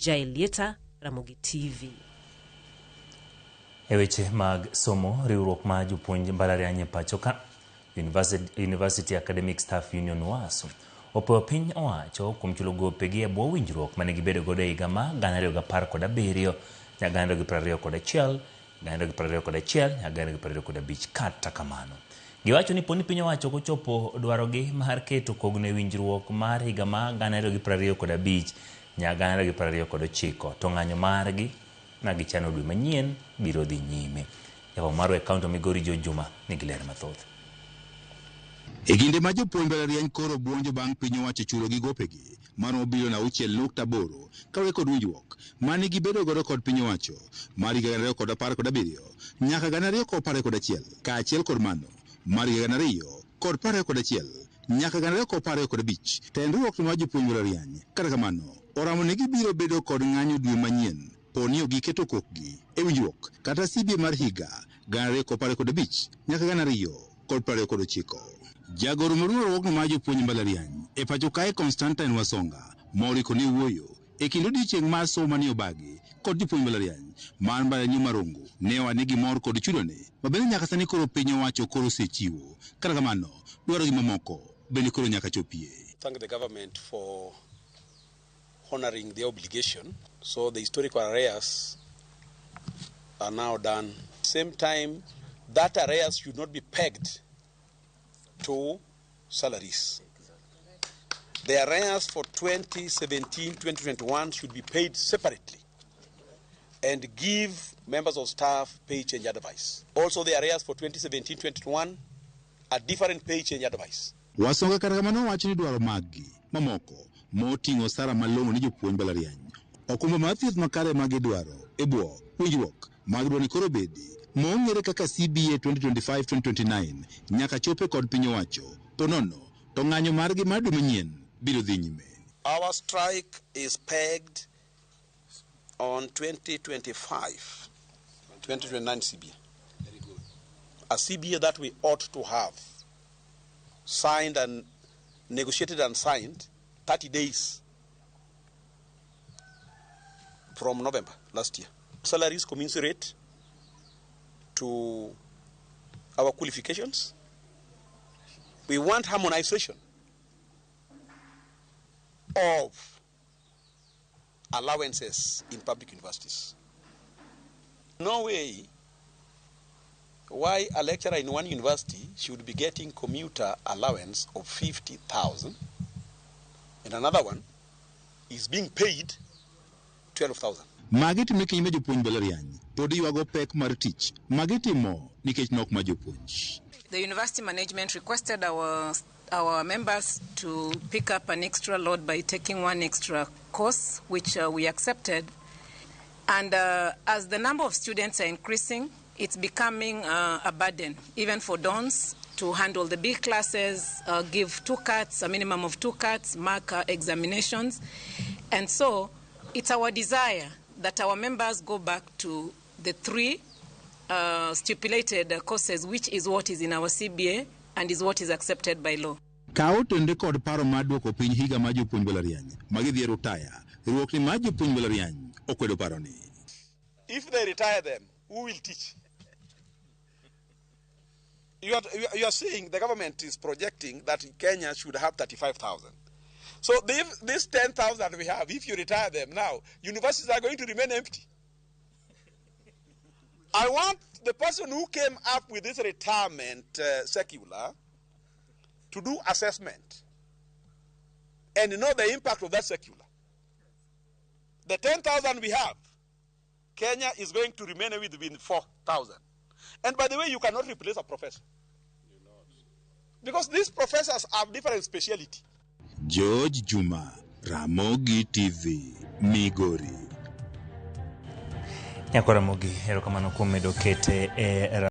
Jailieta, Ramogi TV. Eweche mag somo riwruok ma jopuonj mbalariany pacho ka University Academic Staff Union UASU opweyo piny owacho kuom chulo gopegi e bwo winjruok mane gibedo godo higa ma 2017 nyaka 2021 nyaka 2025. Kata kamano giwacho ni poni piny owacho kochopo dwarogi mar keto kogno winjruok mar higa ma 2025 nyaka 2029 to ng'anyo margi na gichano dwe manyien biro dhi nyime. Yawa maro e kaunti Migori Juma nigi ler mathoth. E kinde ma jopuonj mbalariany koro buonjo bang' piny owacho chulo gi gopegi maromo bilion 6.8 kawe kod winjruok mane gibedo godo kod piny owacho mar higa 2017 nyaka 2021 kaachiel kod mano mar higa 2021 nyaka 2025. Tendruok mar jopuonj mbalariany kata kamano oramo ne gibiro bedo kod ng'anyo dwe manyien poni giketo kokgi e winjruok kata CBA mar higa 2025 nyaka 2029. Jagoro maduong' mar jopuonj mbalariany e pacho kae Constantine Wasonga moriko ni wuoyo e kind odiechieng' mar somo manie Obagi kod jopuonj mbalariany man mbalariany Marongo ne wane gimor kod chulone mabende nyaka sani koro piny owacho koro osechiwo kata kamano dwaro gi mamoko bende koro nyaka chopie. Thank the government for honoring the obligation. So the historical arrears are now done. Same time, that arrears should not be pegged to salaries. The arrears for 2017-2021 should be paid separately and give members of staff pay change advice. Also, the arrears for 2017-2021 a different pay change advice. Wasonga kata kamano wacho ni dwaro maggi mamoko moting'o sara malong'o ni jopuonj mbalariany. Okumba mar thieth makare magidwaro e bwo winjruok magidwaro ni koro bedi mong'ere kaka CBA 2025-2029 nyaka chope kod piny owacho to nono to ng'anyo margi mar dwe manyien biro dhi nyime. Our strike is pegged on 2025-2029 CBA. Very good. A CBA that we ought to have signed and negotiated and signed 30 days from November last year. Salaries commensurate to our qualifications. We want harmonization of allowances in public universities. No way why a lecturer in one university should be getting commuter allowance of 50,000 and another one is being paid 12,000. Magiti meki me jopuonj mbalariany pod yuago pek mar tich magitimo nikech nok ma jopuonj. The university management requested our members to pick up an extra load by taking one extra course, which we accepted. And as the number of students are increasing, it's becoming a burden, even for dons, to handle the big classes, give 2 cuts, a minimum of 2 cuts, mark examinations. And so it's our desire that our members go back to the 3 stipulated courses, which is what is in our CBA and is what is accepted by law. Kao tende kod paro mar duoko piny higa ma jopuonj mbalariany magidhi rutaya riwruok ni ma jopuonj mbalariany okwedo paro ni. If they retire them, who will teach? You are saying the government is projecting that Kenya should have 35,000. So this 10,000 we have, if you retire them now, universities are going to remain empty. I want the person who came up with this retirement circular to do assessment and know the impact of that circular. The 10,000 we have, Kenya is going to remain within 4,000. And by the way, you cannot replace a professor. Because these professors have different speciality. George Juma, Ramogi TV, Migori. Nyako Ramogi, erokamano kuom medo kete